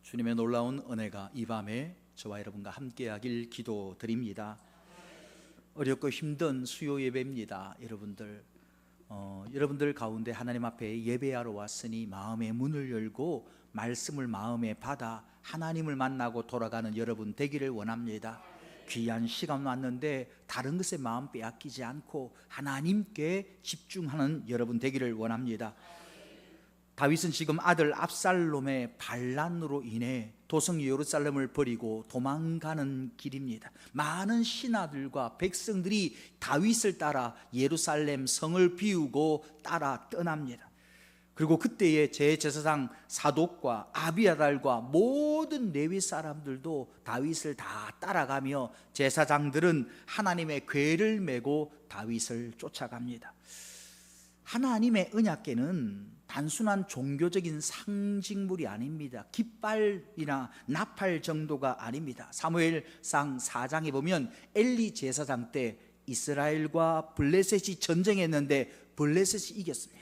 주님의 놀라운 은혜가 이 밤에 저와 여러분과 함께하길 기도드립니다. 어렵고 힘든 수요 예배입니다. 여러분들 가운데 하나님 앞에 예배하러 왔으니 마음의 문을 열고 말씀을 마음에 받아 하나님을 만나고 돌아가는 여러분 되기를 원합니다. 귀한 시간 왔는데 다른 것에 마음 빼앗기지 않고 하나님께 집중하는 여러분 되기를 원합니다. 다윗은 지금 아들 압살롬의 반란으로 인해 도성 예루살렘을 버리고 도망가는 길입니다. 많은 신하들과 백성들이 다윗을 따라 예루살렘 성을 비우고 따라 떠납니다. 그리고 그때의 제사장 사독과 아비아달과 모든 레위 사람들도 다윗을 다 따라가며 제사장들은 하나님의 궤를 메고 다윗을 쫓아갑니다. 하나님의 언약궤는 단순한 종교적인 상징물이 아닙니다. 깃발이나 나팔 정도가 아닙니다. 사무엘상 4장에 보면 엘리 제사장 때 이스라엘과 블레셋이 전쟁했는데 블레셋이 이겼습니다.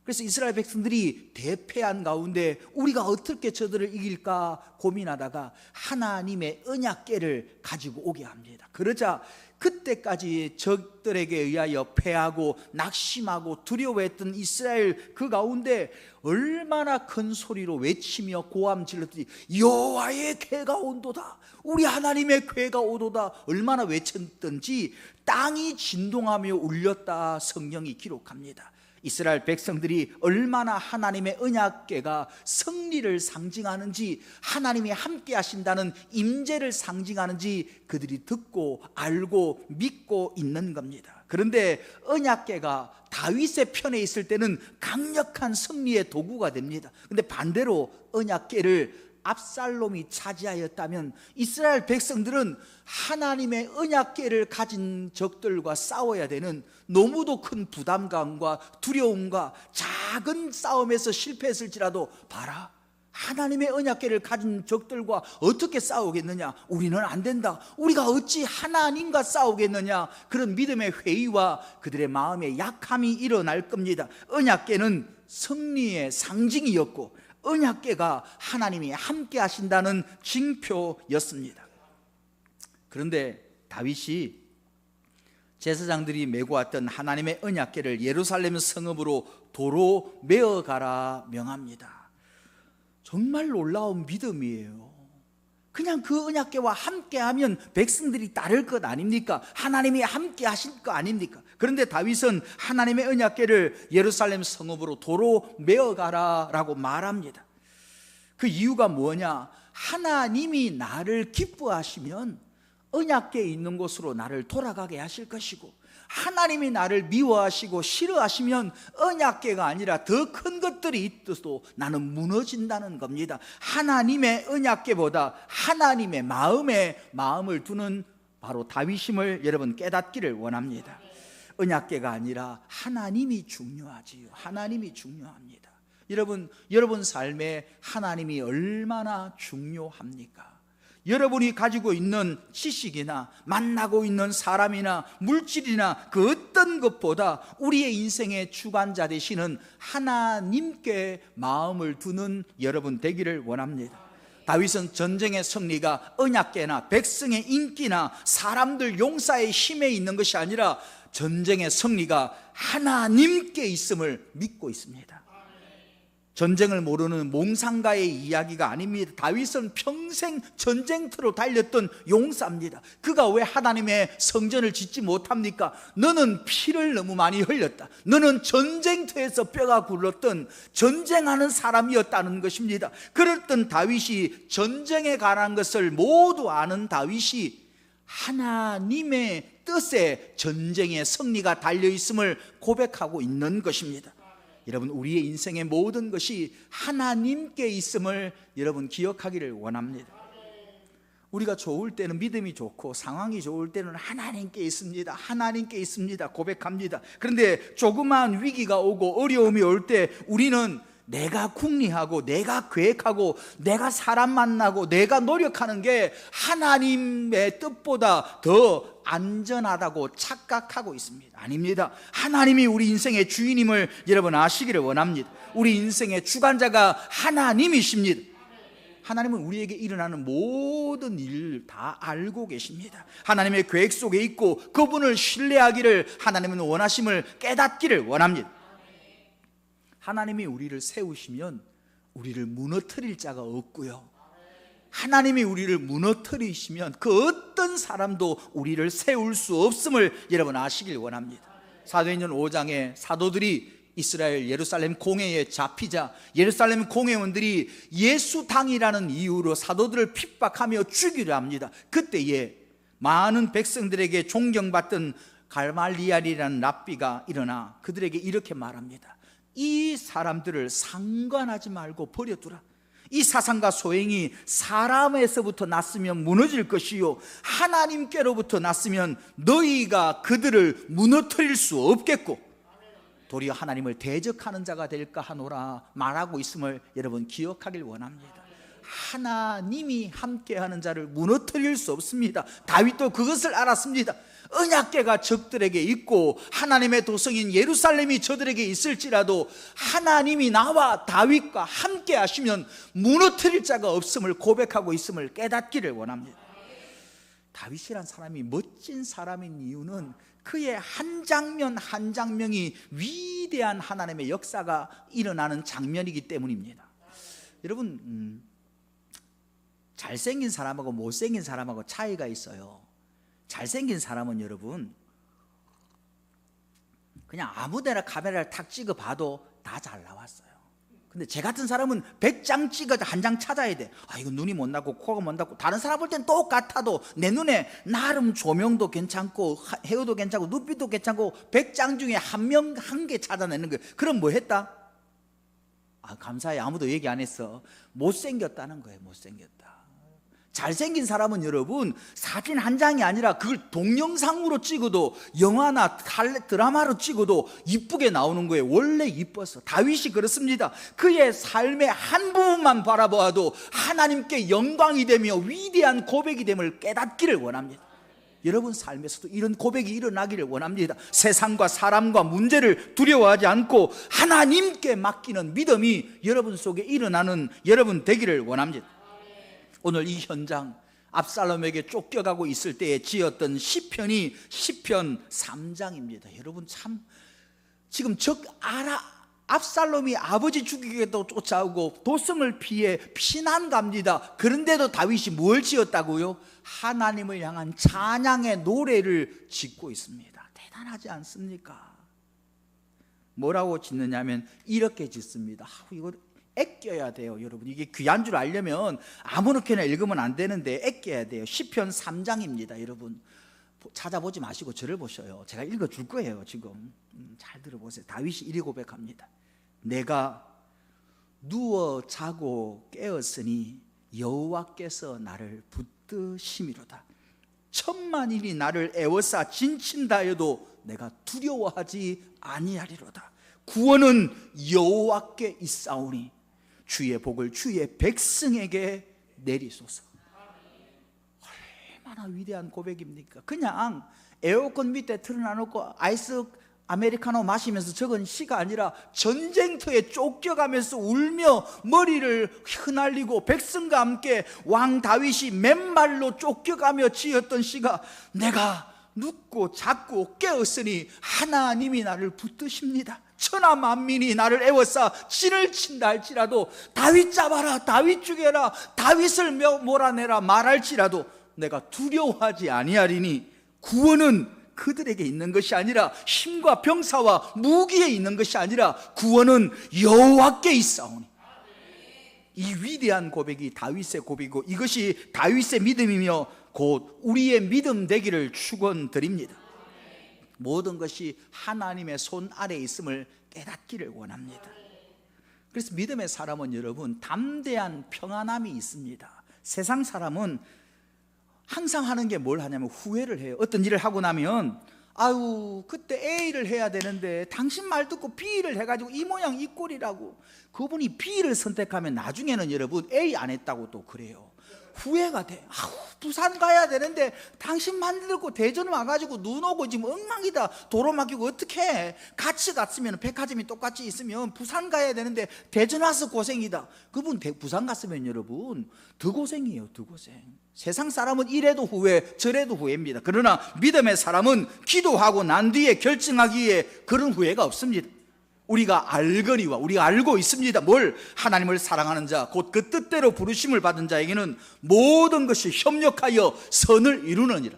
그래서 이스라엘 백성들이 대패한 가운데 우리가 어떻게 저들을 이길까 고민하다가 하나님의 언약궤를 가지고 오게 합니다. 그러자 그때까지 적들에게 의하여 패하고 낙심하고 두려워했던 이스라엘 그 가운데 얼마나 큰 소리로 외치며 고함 질렀더니 여호와의 궤가 온도다, 우리 하나님의 궤가 오도다, 얼마나 외쳤던지 땅이 진동하며 울렸다 성경이 기록합니다. 이스라엘 백성들이 얼마나 하나님의 언약궤가 승리를 상징하는지, 하나님이 함께 하신다는 임재를 상징하는지 그들이 듣고 알고 믿고 있는 겁니다. 그런데 언약궤가 다윗의 편에 있을 때는 강력한 승리의 도구가 됩니다. 그런데 반대로 언약궤를 압살롬이 차지하였다면 이스라엘 백성들은 하나님의 언약궤를 가진 적들과 싸워야 되는 너무도 큰 부담감과 두려움과 작은 싸움에서 실패했을지라도 봐라, 하나님의 언약궤를 가진 적들과 어떻게 싸우겠느냐, 우리는 안 된다, 우리가 어찌 하나님과 싸우겠느냐, 그런 믿음의 회의와 그들의 마음의 약함이 일어날 겁니다. 언약궤는 승리의 상징이었고 언약궤가 하나님이 함께 하신다는 징표였습니다. 그런데 다윗이 제사장들이 메고 왔던 하나님의 언약궤를 예루살렘 성읍으로 도로 메어가라 명합니다. 정말 놀라운 믿음이에요. 그냥 그 언약궤와 함께하면 백성들이 따를 것 아닙니까? 하나님이 함께 하실 거 아닙니까? 그런데 다윗은 하나님의 언약궤를 예루살렘 성읍으로 도로 메어가라 라고 말합니다. 그 이유가 뭐냐? 하나님이 나를 기뻐하시면 언약궤에 있는 곳으로 나를 돌아가게 하실 것이고, 하나님이 나를 미워하시고 싫어하시면 언약궤가 아니라 더 큰 것들이 있어도 나는 무너진다는 겁니다. 하나님의 언약궤보다 하나님의 마음을 두는 바로 다윗임을 여러분 깨닫기를 원합니다. 언약궤가 아니라 하나님이 중요하지요. 하나님이 중요합니다. 여러분 삶에 하나님이 얼마나 중요합니까? 여러분이 가지고 있는 지식이나 만나고 있는 사람이나 물질이나 그 어떤 것보다 우리의 인생의 주관자 되시는 하나님께 마음을 두는 여러분 되기를 원합니다. 다윗은 전쟁의 승리가 언약궤나 백성의 인기나 사람들 용사의 힘에 있는 것이 아니라 전쟁의 승리가 하나님께 있음을 믿고 있습니다. 전쟁을 모르는 몽상가의 이야기가 아닙니다. 다윗은 평생 전쟁터로 달렸던 용사입니다. 그가 왜 하나님의 성전을 짓지 못합니까? 너는 피를 너무 많이 흘렸다, 너는 전쟁터에서 뼈가 굴렀던 전쟁하는 사람이었다는 것입니다. 그랬던 다윗이 전쟁에 관한 것을 모두 아는 다윗이 하나님의 뜻에 전쟁의 승리가 달려있음을 고백하고 있는 것입니다. 여러분, 우리의 인생의 모든 것이 하나님께 있음을 여러분 기억하기를 원합니다. 우리가 좋을 때는 믿음이 좋고 상황이 좋을 때는 하나님께 있습니다, 하나님께 있습니다 고백합니다. 그런데 조그마한 위기가 오고 어려움이 올 때 우리는 내가 궁리하고 내가 계획하고 내가 사람 만나고 내가 노력하는 게 하나님의 뜻보다 더 안전하다고 착각하고 있습니다. 아닙니다. 하나님이 우리 인생의 주인임을 여러분 아시기를 원합니다. 우리 인생의 주관자가 하나님이십니다. 하나님은 우리에게 일어나는 모든 일을 다 알고 계십니다. 하나님의 계획 속에 있고 그분을 신뢰하기를 하나님은 원하심을 깨닫기를 원합니다. 하나님이 우리를 세우시면 우리를 무너뜨릴 자가 없고요, 하나님이 우리를 무너뜨리시면 그 어떤 사람도 우리를 세울 수 없음을 여러분 아시길 원합니다. 사도행전 5장에 사도들이 이스라엘 예루살렘 공회에 잡히자 예루살렘 공회원들이 예수당이라는 이유로 사도들을 핍박하며 죽이려 합니다. 그때에 많은 백성들에게 존경받던 갈말리알이라는 랍비가 일어나 그들에게 이렇게 말합니다. 이 사람들을 상관하지 말고 버려두라. 이 사상과 소행이 사람에서부터 났으면 무너질 것이요 하나님께로부터 났으면 너희가 그들을 무너뜨릴 수 없겠고 도리어 하나님을 대적하는 자가 될까 하노라 말하고 있음을 여러분 기억하길 원합니다. 하나님이 함께하는 자를 무너뜨릴 수 없습니다. 다윗도 그것을 알았습니다. 언약궤가 적들에게 있고 하나님의 도성인 예루살렘이 저들에게 있을지라도 하나님이 나와 다윗과 함께 하시면 무너뜨릴 자가 없음을 고백하고 있음을 깨닫기를 원합니다. 다윗이란 사람이 멋진 사람인 이유는 그의 한 장면 한 장면이 위대한 하나님의 역사가 일어나는 장면이기 때문입니다. 여러분, 잘생긴 사람하고 못생긴 사람하고 차이가 있어요. 잘생긴 사람은 여러분 그냥 아무데나 카메라를 탁 찍어 봐도 다 잘 나왔어요. 근데 제 같은 사람은 100장 찍어 한 장 찾아야 돼. 이거 눈이 못 났고 코가 못 났고 다른 사람 볼 땐 똑같아도 내 눈에 나름 조명도 괜찮고 헤어도 괜찮고 눈빛도 괜찮고 100장 중에 한 명 한 개 찾아내는 거예요. 그럼 뭐 했다? 감사해, 아무도 얘기 안 했어. 못생겼다는 거예요. 못생겼다. 잘생긴 사람은 여러분 사진 한 장이 아니라 그걸 동영상으로 찍어도 영화나 드라마로 찍어도 이쁘게 나오는 거예요. 원래 이뻤어. 다윗이 그렇습니다. 그의 삶의 한 부분만 바라보아도 하나님께 영광이 되며 위대한 고백이 됨을 깨닫기를 원합니다. 여러분 삶에서도 이런 고백이 일어나기를 원합니다. 세상과 사람과 문제를 두려워하지 않고 하나님께 맡기는 믿음이 여러분 속에 일어나는 여러분 되기를 원합니다. 오늘 이 현장 압살롬에게 쫓겨가고 있을 때에 지었던 시편이 시편 3장입니다. 여러분 참 지금 압살롬이 아버지 죽이기도 쫓아오고 도성을 피해 피난 갑니다. 그런데도 다윗이 뭘 지었다고요? 하나님을 향한 찬양의 노래를 짓고 있습니다. 대단하지 않습니까? 뭐라고 짓느냐면 이렇게 짓습니다. 이거 애껴야 돼요. 여러분 이게 귀한 줄 알려면 아무렇게나 읽으면 안 되는데 애껴야 돼요. 시편 3장입니다. 여러분 찾아보지 마시고 저를 보셔요. 제가 읽어줄 거예요. 지금 잘 들어보세요. 다윗이 이리 고백합니다. 내가 누워 자고 깨었으니 여호와께서 나를 붙드심이로다. 천만인이 나를 애워싸 진친다 해도 내가 두려워하지 아니하리로다. 구원은 여호와께 있사오니 주의 복을 주의 백성에게 내리소서. 얼마나 위대한 고백입니까? 그냥 에어컨 밑에 틀어놔놓고 아이스 아메리카노 마시면서 적은 시가 아니라 전쟁터에 쫓겨가면서 울며 머리를 휘날리고 백성과 함께 왕 다윗이 맨발로 쫓겨가며 지었던 시가 내가 눕고 잤고 깨었으니 하나님이 나를 붙드십니다. 천하 만민이 나를 애워싸 진을 친다 할지라도 다윗 잡아라, 다윗 죽여라, 다윗을 몰아내라 말할지라도 내가 두려워하지 아니하리니 구원은 그들에게 있는 것이 아니라 힘과 병사와 무기에 있는 것이 아니라 구원은 여호와께 있사오니. 이 위대한 고백이 다윗의 고백이고 이것이 다윗의 믿음이며 곧 우리의 믿음 되기를 축원드립니다. 모든 것이 하나님의 손 아래에 있음을 깨닫기를 원합니다. 그래서 믿음의 사람은 여러분 담대한 평안함이 있습니다. 세상 사람은 항상 하는 게 뭘 하냐면 후회를 해요. 어떤 일을 하고 나면 그때 A를 해야 되는데 당신 말 듣고 B를 해가지고 이 모양 이 꼴이라고. 그분이 B를 선택하면 나중에는 여러분 A 안 했다고 또 그래요. 후회가 돼. 아우, 부산 가야 되는데 당신 만들고 대전 와가지고 눈 오고 지금 엉망이다. 도로 막히고 어떡해. 같이 갔으면 백화점이 똑같이 있으면 부산 가야 되는데 대전 와서 고생이다. 그분 부산 갔으면 여러분 더 고생이에요. 더 고생. 세상 사람은 이래도 후회 저래도 후회입니다. 그러나 믿음의 사람은 기도하고 난 뒤에 결정하기에 그런 후회가 없습니다. 우리가 알거니와 우리가 알고 있습니다. 뭘? 하나님을 사랑하는 자, 곧 그 뜻대로 부르심을 받은 자에게는 모든 것이 협력하여 선을 이루느니라.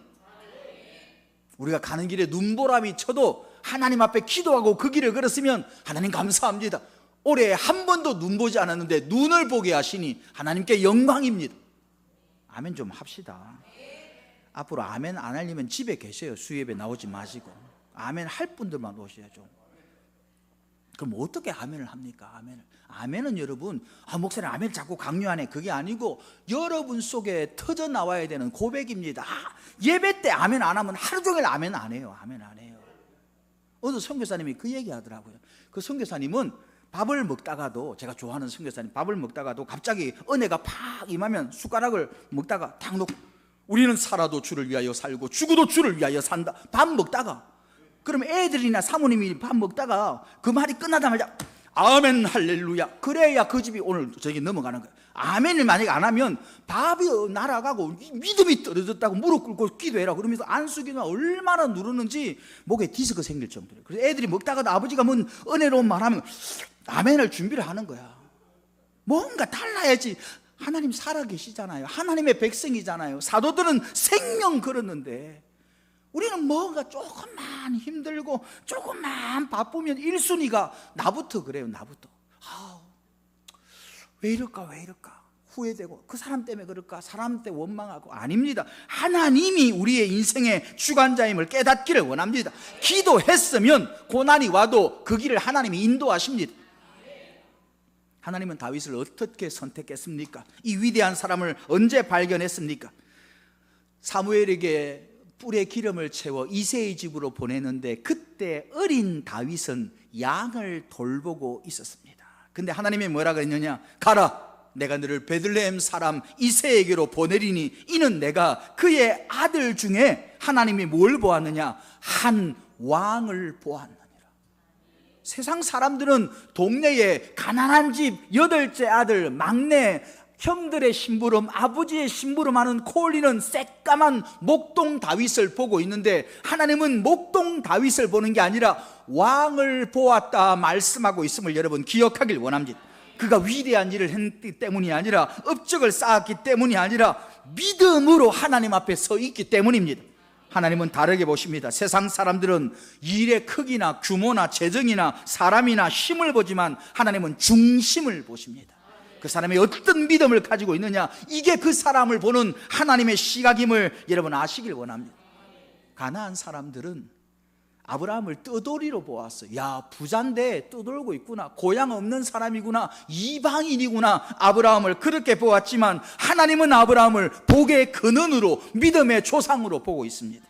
우리가 가는 길에 눈보람이 쳐도 하나님 앞에 기도하고 그 길을 걸었으면 하나님 감사합니다. 올해 한 번도 눈 보지 않았는데 눈을 보게 하시니 하나님께 영광입니다. 아멘 좀 합시다. 앞으로 아멘 안 하려면 집에 계세요. 수예배 나오지 마시고. 아멘 할 분들만 오셔야죠. 그럼 어떻게 아멘을 합니까? 아멘은 여러분, 목사님 아멘 자꾸 강요하네. 그게 아니고 여러분 속에 터져 나와야 되는 고백입니다. 예배 때 아멘 안 하면 하루 종일 아멘 안 해요. 아멘 안 해요. 어느 선교사님이 그 얘기 하더라고요. 그 선교사님은 밥을 먹다가도, 제가 좋아하는 선교사님, 밥을 먹다가도 갑자기 은혜가 팍 임하면 숟가락을 먹다가 탁 놓고, 우리는 살아도 주를 위하여 살고 죽어도 주를 위하여 산다. 밥 먹다가, 그러면 애들이나 사모님이 밥 먹다가 그 말이 끝나자마자 아멘 할렐루야, 그래야 그 집이 오늘 저기 넘어가는 거예요. 아멘을 만약에 안 하면 밥이 날아가고 믿음이 떨어졌다고 무릎 꿇고 기도해라 그러면서 안수기는 얼마나 누르는지 목에 디스크 생길 정도예요. 그래서 애들이 먹다가도 아버지가 뭔 은혜로운 말하면 아멘을 준비를 하는 거야. 뭔가 달라야지. 하나님 살아계시잖아요. 하나님의 백성이잖아요. 사도들은 생명 걸었는데 우리는 뭔가 조금만 힘들고 조금만 바쁘면 1순위가 나부터 그래요. 나부터. 왜 이럴까 후회되고, 그 사람 때문에 그럴까, 사람 때문에 원망하고. 아닙니다. 하나님이 우리의 인생의 주관자임을 깨닫기를 원합니다. 기도했으면 고난이 와도 그 길을 하나님이 인도하십니다. 하나님은 다윗을 어떻게 선택했습니까? 이 위대한 사람을 언제 발견했습니까? 사무엘에게 뿔에 기름을 채워 이새의 집으로 보내는데 그때 어린 다윗은 양을 돌보고 있었습니다. 근데 하나님이 뭐라 그랬느냐? 가라, 내가 너를 베들레헴 사람 이새에게로 보내리니 이는 내가 그의 아들 중에 하나님이 뭘 보았느냐? 한 왕을 보았느니라. 세상 사람들은 동네에 가난한 집 8째 아들, 막내, 형들의 심부름, 아버지의 심부름하는 코 올리는 새까만 목동 다윗을 보고 있는데 하나님은 목동 다윗을 보는 게 아니라 왕을 보았다 말씀하고 있음을 여러분 기억하길 원합니다. 그가 위대한 일을 했기 때문이 아니라, 업적을 쌓았기 때문이 아니라 믿음으로 하나님 앞에 서 있기 때문입니다. 하나님은 다르게 보십니다. 세상 사람들은 일의 크기나 규모나 재정이나 사람이나 힘을 보지만 하나님은 중심을 보십니다. 그 사람이 어떤 믿음을 가지고 있느냐, 이게 그 사람을 보는 하나님의 시각임을 여러분 아시길 원합니다. 가나안 사람들은 아브라함을 떠돌이로 보았어요. 야, 부자인데 떠돌고 있구나, 고향 없는 사람이구나, 이방인이구나, 아브라함을 그렇게 보았지만 하나님은 아브라함을 복의 근원으로, 믿음의 조상으로 보고 있습니다.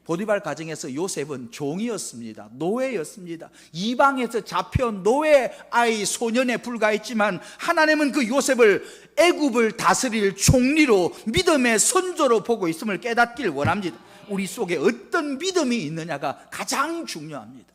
보디발 가정에서 요셉은 종이었습니다. 노예였습니다. 이방에서 잡혀온 노예 아이, 소년에 불과했지만 하나님은 그 요셉을 애굽을 다스릴 총리로, 믿음의 선조로 보고 있음을 깨닫길 원합니다. 우리 속에 어떤 믿음이 있느냐가 가장 중요합니다.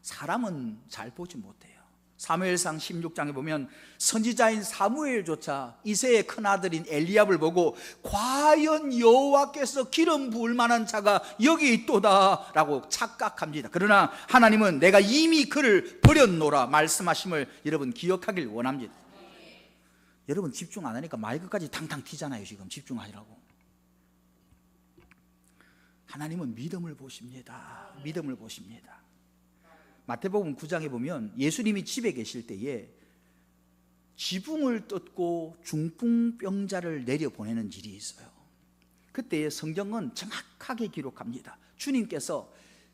사람은 잘 보지 못해요. 사무엘상 16장에 보면 선지자인 사무엘조차 이새의 큰아들인 엘리압을 보고 과연 여호와께서 기름 부을 만한 자가 여기 있도다 라고 착각합니다. 그러나 하나님은 내가 이미 그를 버렸노라 말씀하심을 여러분 기억하길 원합니다. 여러분 집중 안 하니까 마이크까지 탕탕 튀잖아요. 지금 집중하시라고. 하나님은 믿음을 보십니다. 믿음을 보십니다. 마태복음 9장에 보면 예수님이 집에 계실 때에 지붕을 뜯고 중풍병자를 내려보내는 일이 있어요. 그때 성경은 정확하게 기록합니다. 주님께서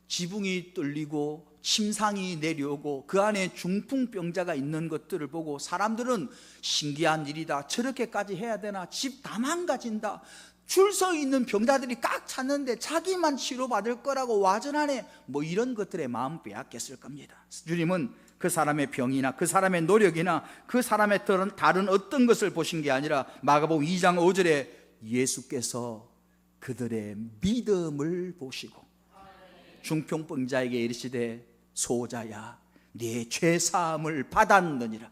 지붕이 뚫리고 침상이 내려오고 그 안에 중풍병자가 있는 것들을 보고 사람들은 신기한 일이다, 저렇게까지 해야 되나, 집 다 망가진다, 줄 서 있는 병자들이 꽉 찼는데 자기만 치료받을 거라고 와전하네, 뭐 이런 것들의 마음 빼앗겼을 겁니다. 주님은 그 사람의 병이나 그 사람의 노력이나 그 사람의 다른 어떤 것을 보신 게 아니라 마가복음 2장 5절에 예수께서 그들의 믿음을 보시고 중풍병자에게 이르시되 소자야 네 죄사함을 받았느니라.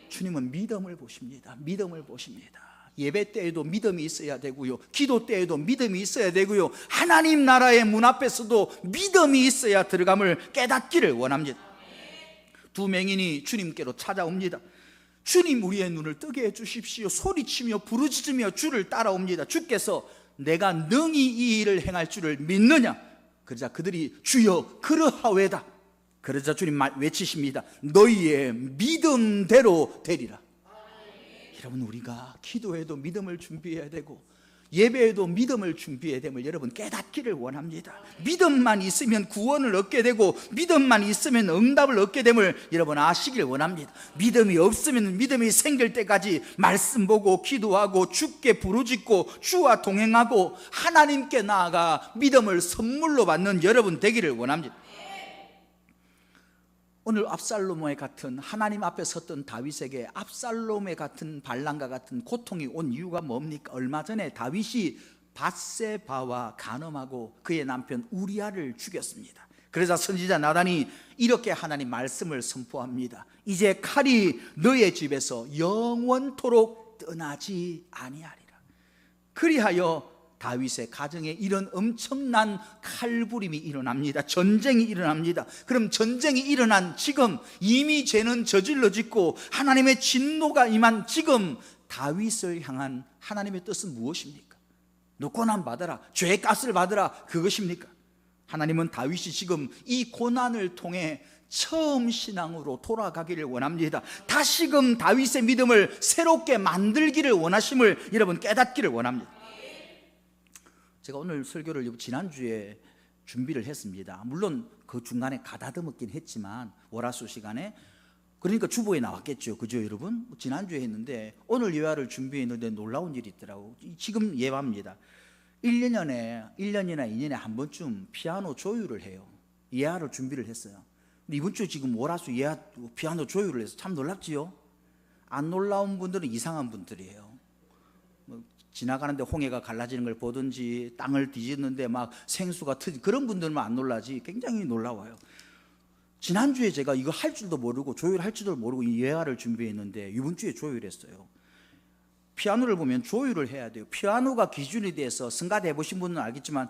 주님은 믿음을 보십니다. 믿음을 보십니다. 예배 때에도 믿음이 있어야 되고요, 기도 때에도 믿음이 있어야 되고요, 하나님 나라의 문 앞에서도 믿음이 있어야 들어감을 깨닫기를 원합니다. 두 맹인이 주님께로 찾아옵니다. 주님 우리의 눈을 뜨게 해주십시오. 소리치며 부르짖으며 주를 따라옵니다. 주께서 내가 능히 이 일을 행할 줄을 믿느냐? 그러자 그들이 주여 그러하외다. 그러자 주님 외치십니다. 너희의 믿음대로 되리라. 여러분, 우리가 기도에도 믿음을 준비해야 되고 예배에도 믿음을 준비해야 됨을 여러분 깨닫기를 원합니다. 믿음만 있으면 구원을 얻게 되고 믿음만 있으면 응답을 얻게 됨을 여러분 아시길 원합니다. 믿음이 없으면 믿음이 생길 때까지 말씀 보고 기도하고 주께 부르짖고 주와 동행하고 하나님께 나아가 믿음을 선물로 받는 여러분 되기를 원합니다. 오늘 압살롬의 같은 하나님 앞에 섰던 다윗에게 압살롬의 같은 반란과 같은 고통이 온 이유가 뭡니까? 얼마 전에 다윗이 밧세바와 간음하고 그의 남편 우리아를 죽였습니다. 그러자 선지자 나단이 이렇게 하나님 말씀을 선포합니다. 이제 칼이 너의 집에서 영원토록 떠나지 아니하리라. 그리하여 다윗의 가정에 이런 엄청난 칼부림이 일어납니다. 전쟁이 일어납니다. 그럼 전쟁이 일어난 지금 이미 죄는 저질러졌고 하나님의 진노가 임한 지금 다윗을 향한 하나님의 뜻은 무엇입니까? 너 고난 받아라, 죄의 값을 받아라, 그것입니까? 하나님은 다윗이 지금 이 고난을 통해 처음 신앙으로 돌아가기를 원합니다. 다시금 다윗의 믿음을 새롭게 만들기를 원하심을 여러분 깨닫기를 원합니다. 제가 오늘 설교를 지난주에 준비를 했습니다. 물론 그 중간에 가다듬었긴 했지만 월화수 시간에, 그러니까 주보에 나왔겠죠, 그죠 여러분? 지난주에 했는데 오늘 예화를 준비했는데 놀라운 일이 있더라고. 지금 예화입니다. 1년이나 2년에 한 번쯤 피아노 조율을 해요. 예화를 준비를 했어요. 근데 이번 주 지금 월화수 예화 피아노 조율을 해서 참 놀랍지요? 안 놀라운 분들은 이상한 분들이에요. 지나가는데 홍해가 갈라지는 걸 보든지 땅을 뒤집는데 막 생수가 터지, 그런 분들만 안 놀라지 굉장히 놀라워요. 지난주에 제가 이거 할 줄도 모르고 조율할 줄도 모르고 이 예화를 준비했는데 이번 주에 조율했어요. 피아노를 보면 조율을 해야 돼요. 피아노가 기준이 돼서 성가대 해보신 분은 알겠지만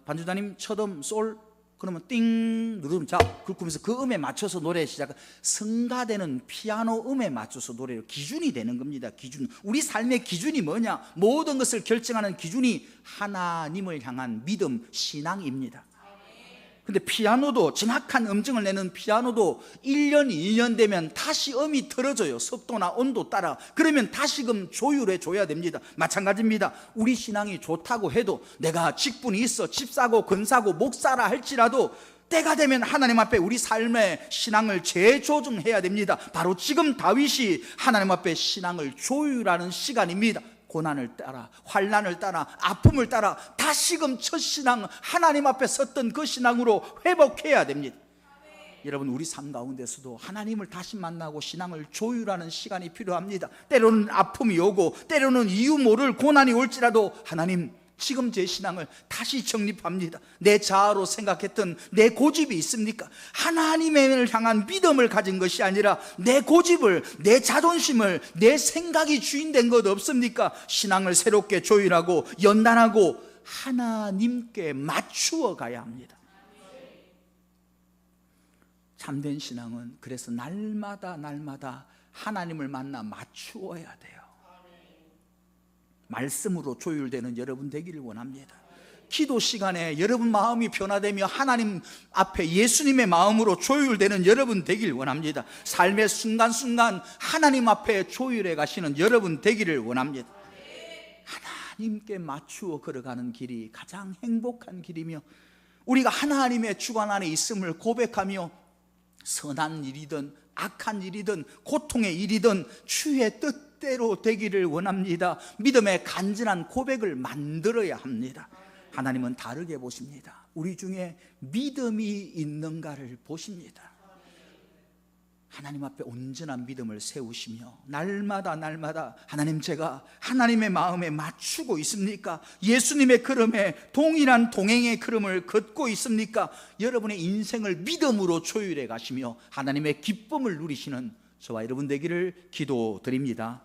반주자님 첫음 솔 그러면 띵 누르면 자 긁으면서 그 음에 맞춰서 노래 시작. 성가대는 피아노 음에 맞춰서 노래로 기준이 되는 겁니다. 기준. 우리 삶의 기준이 뭐냐? 모든 것을 결정하는 기준이 하나님을 향한 믿음, 신앙입니다. 근데 피아노도, 정확한 음정을 내는 피아노도 1년, 2년 되면 다시 음이 틀어져요. 습도나 온도 따라. 그러면 다시금 조율해 줘야 됩니다. 마찬가지입니다. 우리 신앙이 좋다고 해도 내가 직분이 있어 집사고 권사고 목사라 할지라도 때가 되면 하나님 앞에 우리 삶의 신앙을 재조정해야 됩니다. 바로 지금 다윗이 하나님 앞에 신앙을 조율하는 시간입니다. 고난을 따라, 환난을 따라, 아픔을 따라 다시금 첫 신앙, 하나님 앞에 섰던 그 신앙으로 회복해야 됩니다. 여러분, 우리 삶 가운데서도 하나님을 다시 만나고 신앙을 조율하는 시간이 필요합니다. 때로는 아픔이 오고 때로는 이유 모를 고난이 올지라도 하나님, 지금 제 신앙을 다시 정립합니다. 내 자아로 생각했던 내 고집이 있습니까? 하나님을 향한 믿음을 가진 것이 아니라 내 고집을, 내 자존심을, 내 생각이 주인된 것 없습니까? 신앙을 새롭게 조율하고 연단하고 하나님께 맞추어 가야 합니다. 참된 신앙은 그래서 날마다 하나님을 만나 맞추어야 돼요. 말씀으로 조율되는 여러분 되기를 원합니다. 기도 시간에 여러분 마음이 변화되며 하나님 앞에 예수님의 마음으로 조율되는 여러분 되기를 원합니다. 삶의 순간순간 하나님 앞에 조율해 가시는 여러분 되기를 원합니다. 하나님께 맞추어 걸어가는 길이 가장 행복한 길이며, 우리가 하나님의 주관 안에 있음을 고백하며 선한 일이든 악한 일이든 고통의 일이든 주의 뜻대로 되기를 원합니다. 믿음의 간절한 고백을 만들어야 합니다. 하나님은 다르게 보십니다. 우리 중에 믿음이 있는가를 보십니다. 하나님 앞에 온전한 믿음을 세우시며 날마다 하나님, 제가 하나님의 마음에 맞추고 있습니까? 예수님의 걸음에 동일한 동행의 걸음을 걷고 있습니까? 여러분의 인생을 믿음으로 조율해 가시며 하나님의 기쁨을 누리시는 저와 여러분 되기를 기도드립니다.